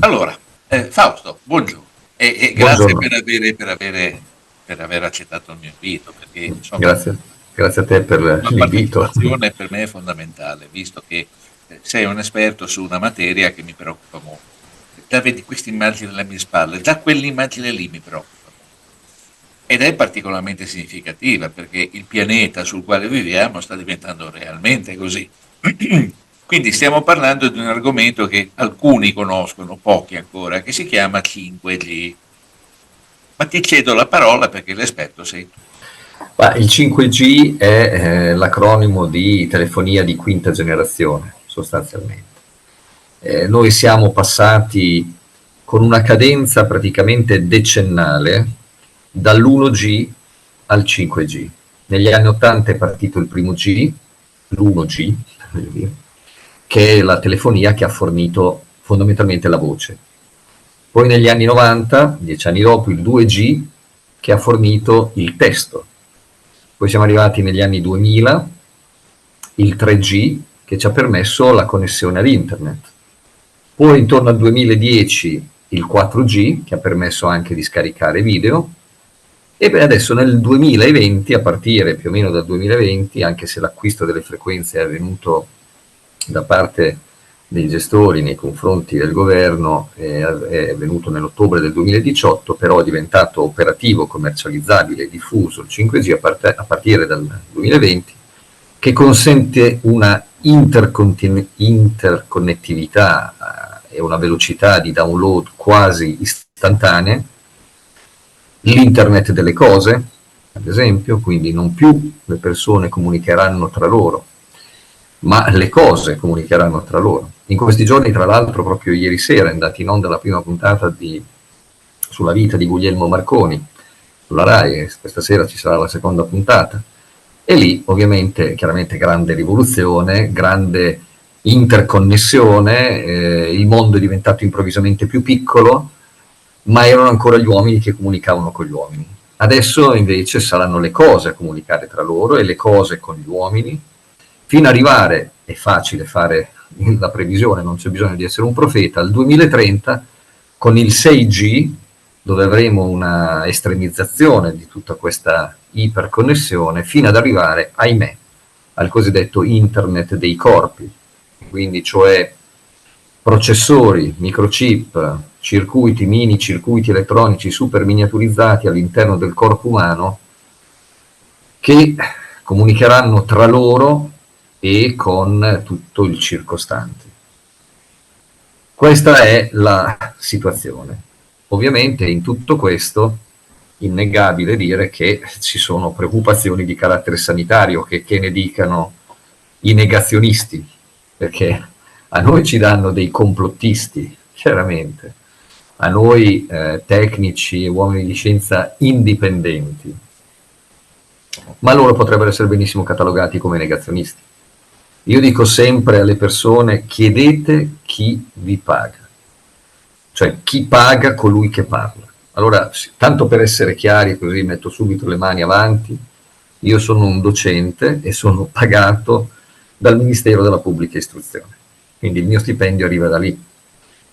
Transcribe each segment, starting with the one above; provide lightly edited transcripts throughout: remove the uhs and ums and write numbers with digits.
Allora, Fausto, buongiorno e grazie Buongiorno, per aver accettato il mio invito, perché insomma grazie, grazie a te per la tua l'invito. partecipazione per me è fondamentale, visto che sei un esperto su una materia che mi preoccupa molto. Già vedi questa immagine alle mie spalle, già quell'immagine lì mi preoccupa molto. Ed è particolarmente significativa perché il pianeta sul quale viviamo sta diventando realmente così. Quindi stiamo parlando di un argomento che alcuni conoscono, pochi ancora, che si chiama 5G. Ma ti cedo la parola perché l'esperto sei tu. Ma il 5G è l'acronimo di telefonia di quinta generazione, sostanzialmente. Noi siamo passati con una cadenza praticamente decennale dall'1G al 5G. Negli anni 80 è partito il primo G, l'1G, voglio dire, che è la telefonia che ha fornito fondamentalmente la voce. Poi negli anni 90, 10 anni dopo, il 2G che ha fornito il testo. Poi siamo arrivati negli anni 2000, il 3G che ci ha permesso la connessione ad internet. Poi intorno al 2010 il 4G che ha permesso anche di scaricare video e beh, adesso nel 2020, a partire più o meno dal 2020, anche se l'acquisto delle frequenze è avvenuto da parte dei gestori nei confronti del governo, è avvenuto nell'ottobre del 2018, però è diventato operativo, commercializzabile e diffuso il 5G a partire dal 2020, che consente una interconnettività e una velocità di download quasi istantanee, l'internet delle cose, ad esempio, quindi non più le persone comunicheranno tra loro, ma le cose comunicheranno tra loro. In questi giorni, tra l'altro, proprio ieri sera è andata in onda la prima puntata sulla vita di Guglielmo Marconi, sulla RAI, e questa sera ci sarà la seconda puntata. E lì, ovviamente, chiaramente grande rivoluzione, grande interconnessione, il mondo è diventato improvvisamente più piccolo, ma erano ancora gli uomini che comunicavano con gli uomini. Adesso invece saranno le cose a comunicare tra loro e le cose con gli uomini, fino ad arrivare, è facile fare la previsione, non c'è bisogno di essere un profeta, al 2030 con il 6G, dove avremo una estremizzazione di tutta questa iperconnessione, fino ad arrivare, ahimè, al cosiddetto internet dei corpi, quindi cioè processori, microchip, circuiti, mini circuiti elettronici super miniaturizzati all'interno del corpo umano che comunicheranno tra loro e con tutto il circostante. Questa è la situazione. Ovviamente in tutto questo innegabile dire che ci sono preoccupazioni di carattere sanitario, che ne dicano i negazionisti, perché a noi ci danno dei complottisti, chiaramente, a noi tecnici e uomini di scienza indipendenti, ma loro potrebbero essere benissimo catalogati come negazionisti. Io dico sempre alle persone: chiedete chi vi paga, cioè chi paga colui che parla. Allora, tanto per essere chiari, così metto subito le mani avanti, io sono un docente e sono pagato dal Ministero della Pubblica Istruzione, quindi il mio stipendio arriva da lì.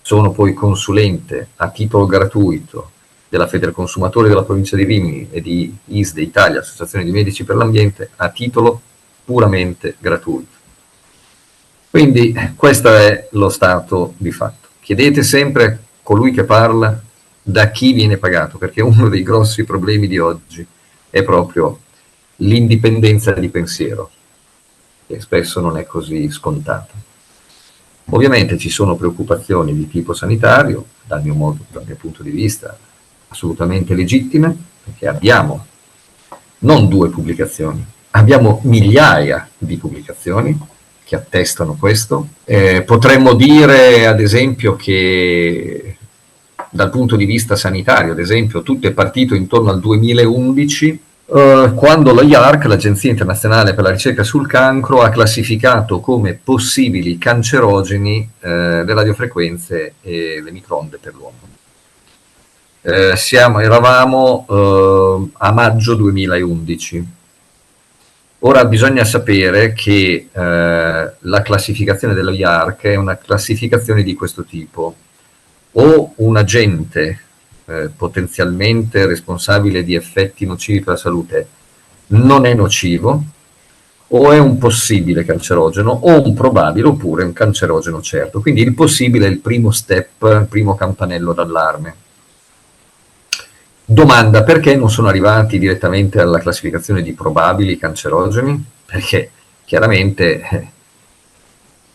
Sono poi consulente a titolo gratuito della Federconsumatori della provincia di Rimini e di ISDE Italia, Associazione di Medici per l'Ambiente, a titolo puramente gratuito. Quindi questo è lo stato di fatto. Chiedete sempre a colui che parla da chi viene pagato, perché uno dei grossi problemi di oggi è proprio l'indipendenza di pensiero, che spesso non è così scontata. Ovviamente ci sono preoccupazioni di tipo sanitario, dal mio punto di vista assolutamente legittime, perché abbiamo non 2 pubblicazioni, abbiamo migliaia di pubblicazioni che attestano questo. Potremmo dire ad esempio che dal punto di vista sanitario, ad esempio, tutto è partito intorno al 2011, quando lo IARC, l'Agenzia Internazionale per la Ricerca sul Cancro, ha classificato come possibili cancerogeni le radiofrequenze e le microonde per l'uomo. Eravamo a maggio 2011. Ora bisogna sapere che la classificazione dello IARC è una classificazione di questo tipo. o un agente potenzialmente responsabile di effetti nocivi per la salute non è nocivo, o è un possibile cancerogeno, o un probabile, oppure un cancerogeno certo. Quindi il possibile è il primo step, il primo campanello d'allarme. Domanda: perché non sono arrivati direttamente alla classificazione di probabili cancerogeni? Perché chiaramente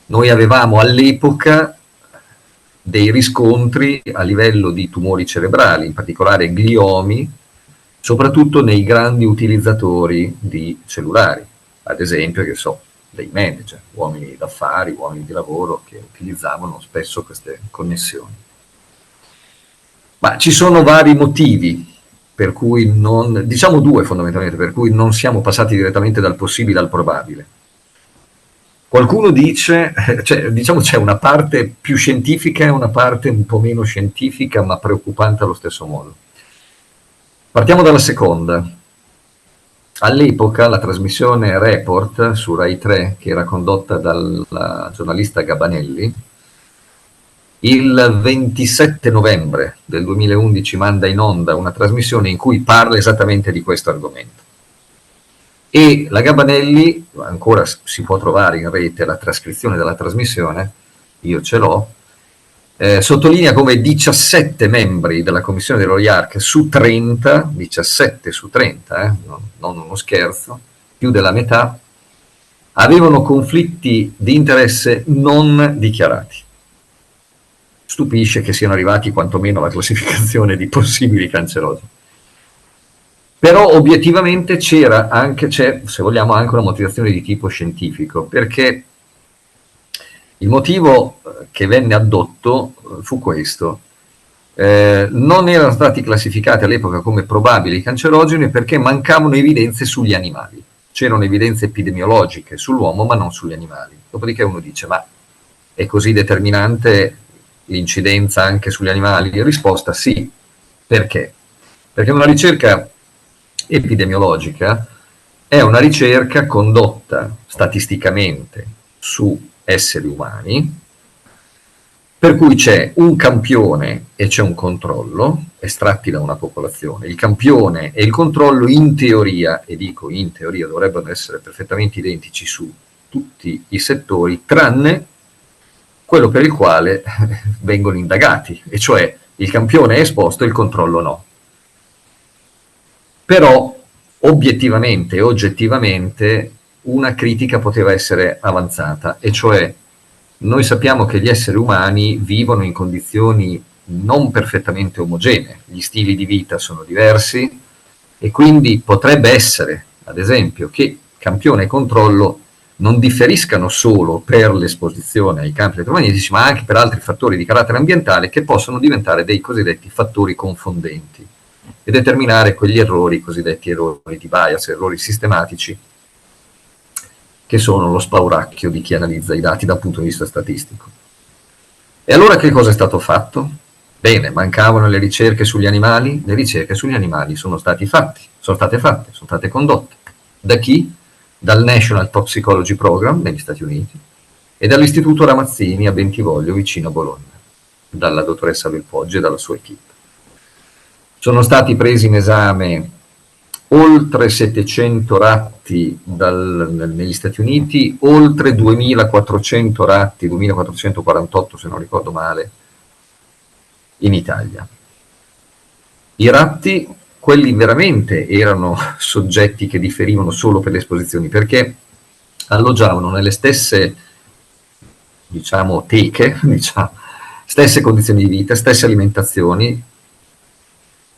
noi avevamo all'epoca dei riscontri a livello di tumori cerebrali, in particolare gliomi, soprattutto nei grandi utilizzatori di cellulari, ad esempio, che so, dei manager, uomini d'affari, uomini di lavoro che utilizzavano spesso queste connessioni. Ma ci sono vari motivi per cui non, diciamo due fondamentalmente, per cui non siamo passati direttamente dal possibile al probabile. Qualcuno dice, cioè, diciamo c'è una parte più scientifica e una parte un po' meno scientifica, ma preoccupante allo stesso modo. Partiamo dalla seconda. All'epoca la trasmissione Report su Rai 3, che era condotta dalla giornalista Gabanelli, il 27 novembre del 2011 manda in onda una trasmissione in cui parla esattamente di questo argomento. E la Gabanelli, ancora si può trovare in rete la trascrizione della trasmissione, io ce l'ho, sottolinea come 17 membri della commissione dello IARC su 30, 17 su 30, non uno scherzo, più della metà, avevano conflitti di interesse non dichiarati. Stupisce che siano arrivati quantomeno alla classificazione di possibili cancerogeni. Però obiettivamente c'è, se vogliamo, anche una motivazione di tipo scientifico, perché il motivo che venne addotto fu questo. Non erano stati classificati all'epoca come probabili cancerogeni perché mancavano evidenze sugli animali. C'erano evidenze epidemiologiche sull'uomo ma non sugli animali. Dopodiché uno dice: ma è così determinante l'incidenza anche sugli animali? La risposta: sì. Perché? Perché una ricerca epidemiologica è una ricerca condotta statisticamente su esseri umani, per cui c'è un campione e c'è un controllo estratti da una popolazione. Il campione e il controllo in teoria, e dico in teoria, dovrebbero essere perfettamente identici su tutti i settori, tranne quello per il quale vengono indagati, e cioè il campione è esposto e il controllo no. Però obiettivamente e oggettivamente una critica poteva essere avanzata, e cioè noi sappiamo che gli esseri umani vivono in condizioni non perfettamente omogenee, gli stili di vita sono diversi e quindi potrebbe essere, ad esempio, che campione e controllo non differiscano solo per l'esposizione ai campi elettromagnetici, ma anche per altri fattori di carattere ambientale che possono diventare dei cosiddetti fattori confondenti e determinare quegli errori, cosiddetti errori di bias, errori sistematici, che sono lo spauracchio di chi analizza i dati dal punto di vista statistico. E allora che cosa è stato fatto? Bene, mancavano le ricerche sugli animali? Le ricerche sugli animali sono state fatte, sono state condotte. Da chi? Dal National Toxicology Program negli Stati Uniti e dall'Istituto Ramazzini a Bentivoglio, vicino a Bologna, dalla dottoressa Belpoggi e dalla sua equipe. Sono stati presi in esame oltre 700 ratti negli Stati Uniti, oltre 2400 ratti, 2448 se non ricordo male, in Italia. I ratti, quelli veramente erano soggetti che differivano solo per le esposizioni, perché alloggiavano nelle stesse, diciamo, teche, stesse condizioni di vita, stesse alimentazioni,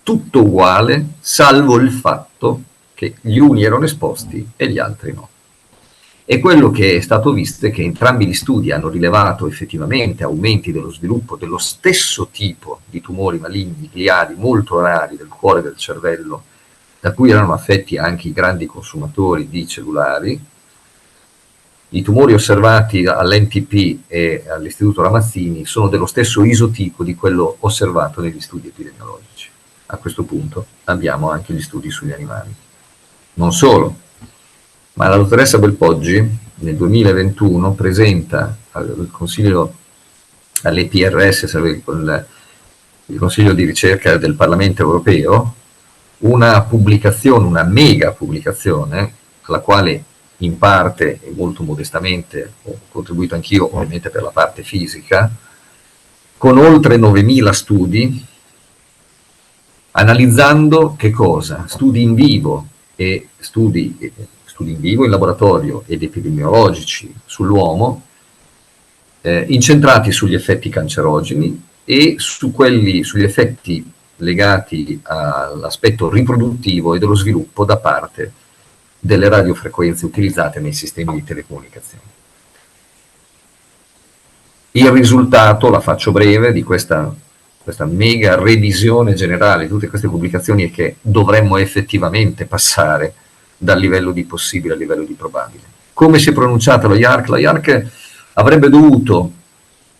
tutto uguale, salvo il fatto che gli uni erano esposti e gli altri no. E quello che è stato visto è che entrambi gli studi hanno rilevato effettivamente aumenti dello sviluppo dello stesso tipo di tumori maligni gliali molto rari del cuore e del cervello, da cui erano affetti anche i grandi consumatori di cellulari. I tumori osservati all'NTP e all'Istituto Ramazzini sono dello stesso isotipo di quello osservato negli studi epidemiologici. A questo punto abbiamo anche gli studi sugli animali. Non solo, ma la dottoressa Belpoggi nel 2021 presenta al Consiglio, all'EPRS, il Consiglio di ricerca del Parlamento europeo, una pubblicazione, una mega pubblicazione, alla quale in parte e molto modestamente ho contribuito anch'io, ovviamente per la parte fisica, con oltre 9.000 studi, analizzando che cosa? Studi in vivo e studi in vivo in laboratorio ed epidemiologici sull'uomo, incentrati sugli effetti cancerogeni e sugli effetti legati all'aspetto riproduttivo e dello sviluppo da parte delle radiofrequenze utilizzate nei sistemi di telecomunicazione. Il risultato, la faccio breve, di questa mega revisione generale di tutte queste pubblicazioni è che dovremmo effettivamente passare dal livello di possibile al livello di probabile. Come si è pronunciata lo IARC? Lo IARC avrebbe dovuto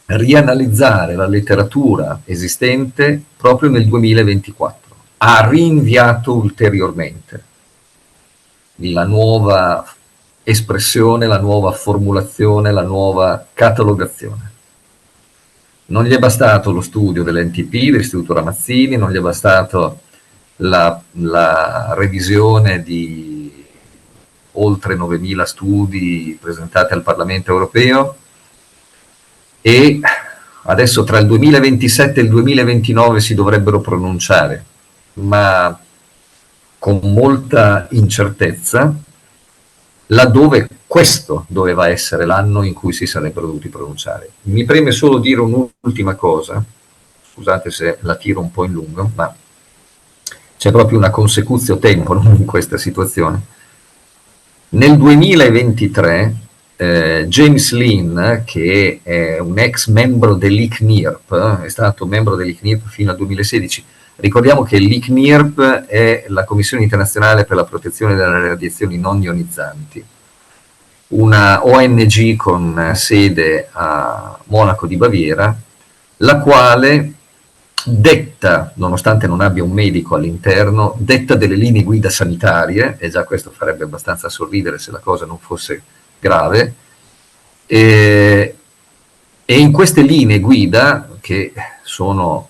rianalizzare la letteratura esistente proprio nel 2024. Ha rinviato ulteriormente la nuova espressione, la nuova formulazione, la nuova catalogazione. Non gli è bastato lo studio dell'NTP, dell'Istituto Ramazzini, non gli è bastato la revisione di oltre 9.000 studi presentati al Parlamento europeo, e adesso tra il 2027 e il 2029 si dovrebbero pronunciare, ma con molta incertezza, laddove questo doveva essere l'anno in cui si sarebbero dovuti pronunciare. Mi preme solo dire un'ultima cosa, scusate se la tiro un po' in lungo, ma c'è proprio una consecutio temporum in questa situazione. Nel 2023 James Lin, che è un ex membro dell'ICNIRP, è stato membro dell'ICNIRP fino al 2016, ricordiamo che l'ICNIRP è la Commissione Internazionale per la Protezione dalle Radiazioni Non Ionizzanti, una ONG con sede a Monaco di Baviera, la quale detta, nonostante non abbia un medico all'interno, detta delle linee guida sanitarie, e già questo farebbe abbastanza sorridere se la cosa non fosse grave, e in queste linee guida, che sono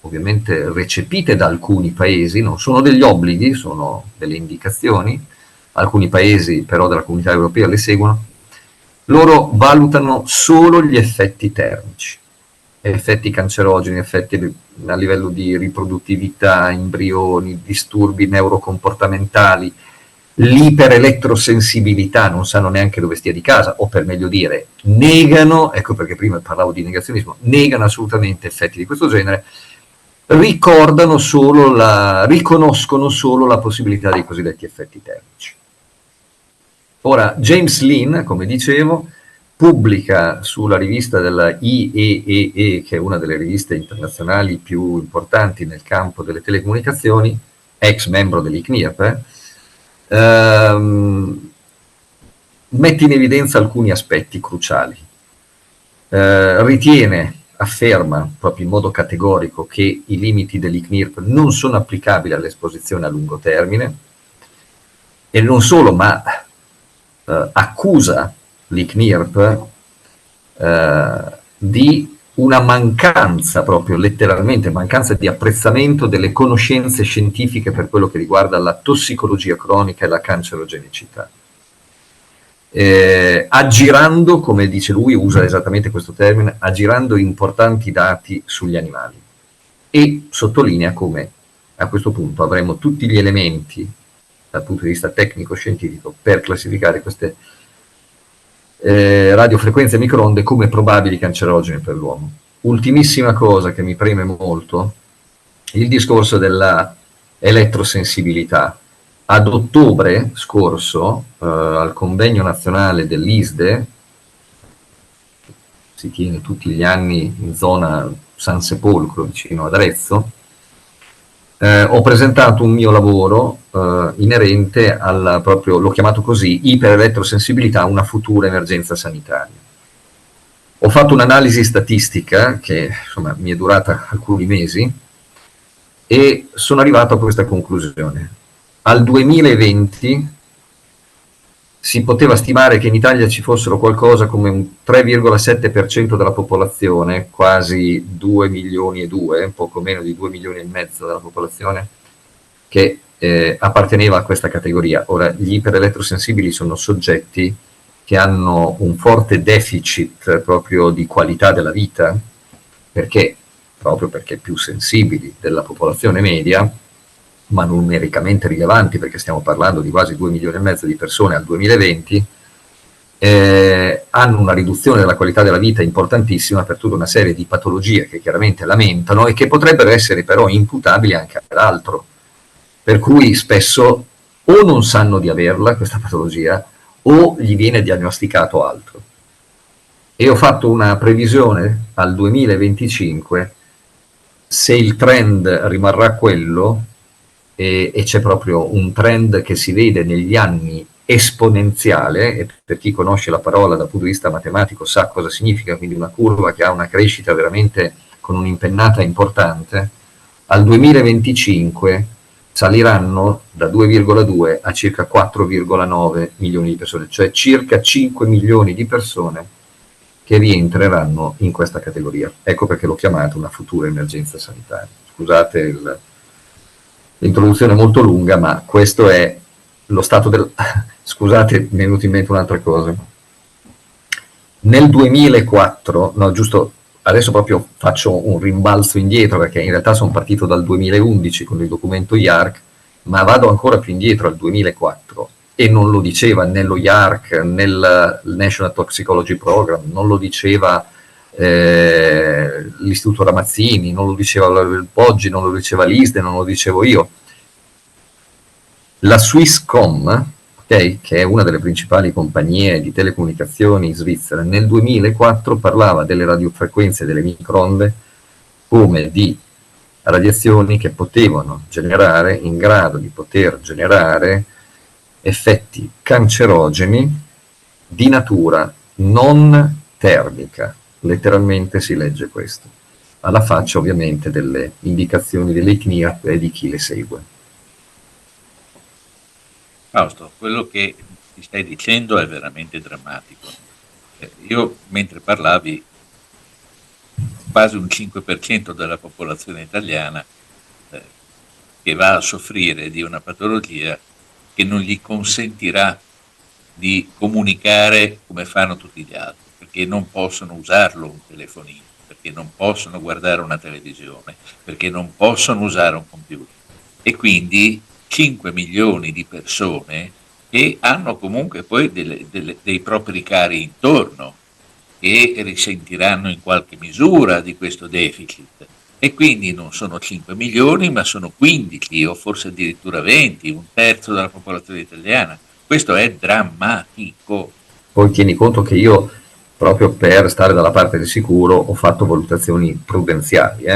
ovviamente recepite da alcuni paesi, non sono degli obblighi, sono delle indicazioni, alcuni paesi però della Comunità Europea le seguono, loro valutano solo gli effetti termici, effetti cancerogeni, effetti a livello di riproduttività, embrioni, disturbi neurocomportamentali, l'iperelettrosensibilità, non sanno neanche dove stia di casa, o per meglio dire, negano, ecco perché prima parlavo di negazionismo, negano assolutamente effetti di questo genere, riconoscono solo la possibilità dei cosiddetti effetti termici. Ora, James Lin, come dicevo, pubblica sulla rivista della IEEE, che è una delle riviste internazionali più importanti nel campo delle telecomunicazioni, ex membro dell'ICNIRP, mette in evidenza alcuni aspetti cruciali. Afferma proprio in modo categorico che i limiti dell'ICNIRP non sono applicabili all'esposizione a lungo termine, e non solo, ma accusa l'ICNIRP di una mancanza, proprio letteralmente mancanza di apprezzamento delle conoscenze scientifiche per quello che riguarda la tossicologia cronica e la cancerogenicità, aggirando, come dice lui, usa esattamente questo termine, aggirando importanti dati sugli animali, e sottolinea come a questo punto avremo tutti gli elementi dal punto di vista tecnico-scientifico per classificare queste radiofrequenze e microonde come probabili cancerogene per l'uomo. Ultimissima cosa che mi preme molto, il discorso della elettrosensibilità. Ad ottobre scorso, al convegno nazionale dell'ISDE, si tiene tutti gli anni in zona San Sepolcro, vicino ad Arezzo, ho presentato un mio lavoro inerente alla, proprio, l'ho chiamato così, iperelettrosensibilità, una futura emergenza sanitaria. Ho fatto un'analisi statistica che insomma mi è durata alcuni mesi e sono arrivato a questa conclusione. Al 2020 si poteva stimare che in Italia ci fossero qualcosa come un 3,7% della popolazione, quasi 2 milioni e 2, poco meno di 2 milioni e mezzo della popolazione, che apparteneva a questa categoria. Ora, gli iperelettrosensibili sono soggetti che hanno un forte deficit proprio di qualità della vita, perché proprio perché più sensibili della popolazione media, ma numericamente rilevanti, perché stiamo parlando di quasi 2 milioni e mezzo di persone al 2020, hanno una riduzione della qualità della vita importantissima per tutta una serie di patologie che chiaramente lamentano e che potrebbero essere però imputabili anche ad altro, per cui spesso o non sanno di averla questa patologia o gli viene diagnosticato altro. E ho fatto una previsione al 2025, se il trend rimarrà quello, e c'è proprio un trend che si vede negli anni esponenziale, e per chi conosce la parola dal punto di vista matematico sa cosa significa, quindi una curva che ha una crescita veramente con un'impennata importante, al 2025 saliranno da 2,2 a circa 4,9 milioni di persone, cioè circa 5 milioni di persone che rientreranno in questa categoria. Ecco perché l'ho chiamata una futura emergenza sanitaria. Scusate l'introduzione è molto lunga, ma questo è lo stato del... Scusate, mi è venuto in mente un'altra cosa. Nel 2004, no, giusto, adesso proprio faccio un rimbalzo indietro, perché in realtà sono partito dal 2011 con il documento IARC, ma vado ancora più indietro al 2004, e non lo diceva né lo IARC, né il National Toxicology Program, non lo diceva l'Istituto Ramazzini, non lo diceva il Poggi, non lo diceva l'ISDE, non lo dicevo io. La Swisscom, okay, che è una delle principali compagnie di telecomunicazioni svizzere, nel 2004 parlava delle radiofrequenze delle microonde come di radiazioni che potevano generare, in grado di poter generare effetti cancerogeni di natura non termica. Letteralmente si legge questo, alla faccia ovviamente delle indicazioni dell'ICNIRP e di chi le segue. Fausto, quello che ti stai dicendo è veramente drammatico. Io, mentre parlavi, quasi un 5% della popolazione italiana che va a soffrire di una patologia che non gli consentirà di comunicare come fanno tutti gli altri, perché non possono usarlo un telefonino, perché non possono guardare una televisione, perché non possono usare un computer. E quindi 5 milioni di persone che hanno comunque poi dei propri cari intorno, che risentiranno in qualche misura di questo deficit. E quindi non sono 5 milioni, ma sono 15 o forse addirittura 20, un terzo della popolazione italiana. Questo è drammatico. Poi tieni conto che io, proprio per stare dalla parte del sicuro, ho fatto valutazioni prudenziali,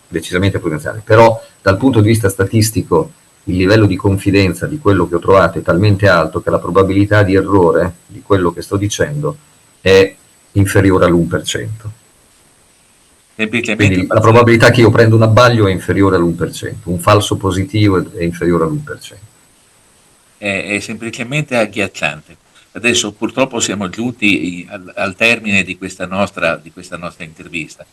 decisamente prudenziali, però dal punto di vista statistico il livello di confidenza di quello che ho trovato è talmente alto che la probabilità di errore di quello che sto dicendo è inferiore all'1%. Quindi la probabilità che io prenda un abbaglio è inferiore all'1%, un falso positivo è inferiore all'1%. È semplicemente agghiacciante. Adesso purtroppo siamo giunti al termine di questa nostra intervista.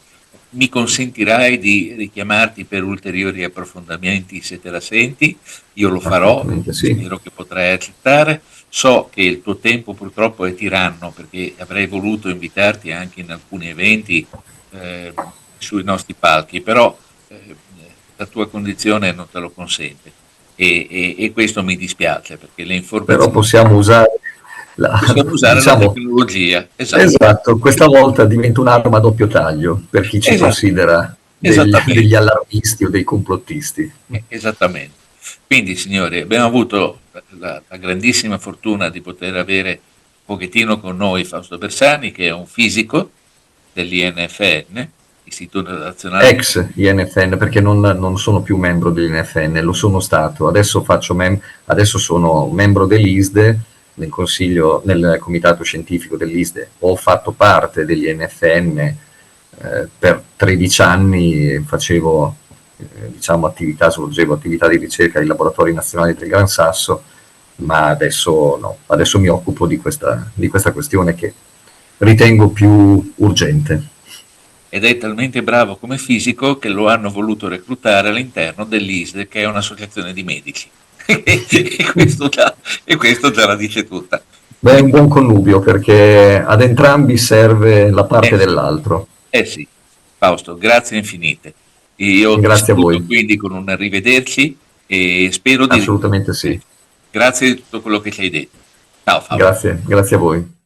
Mi consentirai di richiamarti per ulteriori approfondimenti se te la senti? Io lo farò, sì. Spero che potrai accettare. So che il tuo tempo purtroppo è tiranno, perché avrei voluto invitarti anche in alcuni eventi sui nostri palchi, però la tua condizione non te lo consente, e questo mi dispiace, perché le informazioni... Però possiamo usare diciamo, la tecnologia. Esatto, questa volta diventa un'arma a doppio taglio per chi ci considera degli allarmisti o dei complottisti. Esattamente. Quindi, signori, abbiamo avuto la grandissima fortuna di poter avere un pochettino con noi Fausto Bersani, che è un fisico dell'INFN, Istituto Nazionale... Ex INFN, perché non sono più membro dell'INFN, lo sono stato, adesso sono membro dell'ISDE, nel comitato scientifico dell'ISDE. Ho fatto parte dell'INFN per 13 anni, svolgevo attività di ricerca ai laboratori nazionali del Gran Sasso, ma adesso no, adesso mi occupo di questa questione che ritengo più urgente. Ed è talmente bravo come fisico che lo hanno voluto reclutare all'interno dell'ISDE, che è un'associazione di medici. E questo già la dice tutta. Beh, è un buon connubio perché ad entrambi serve la parte Sì, dell'altro. sì. Fausto, grazie infinite. Io ti Grazie a saluto voi, quindi con un arrivederci e spero di assolutamente risentirti sì. presto. Grazie di tutto quello che ci hai detto. Ciao Fausto. Grazie, grazie a voi.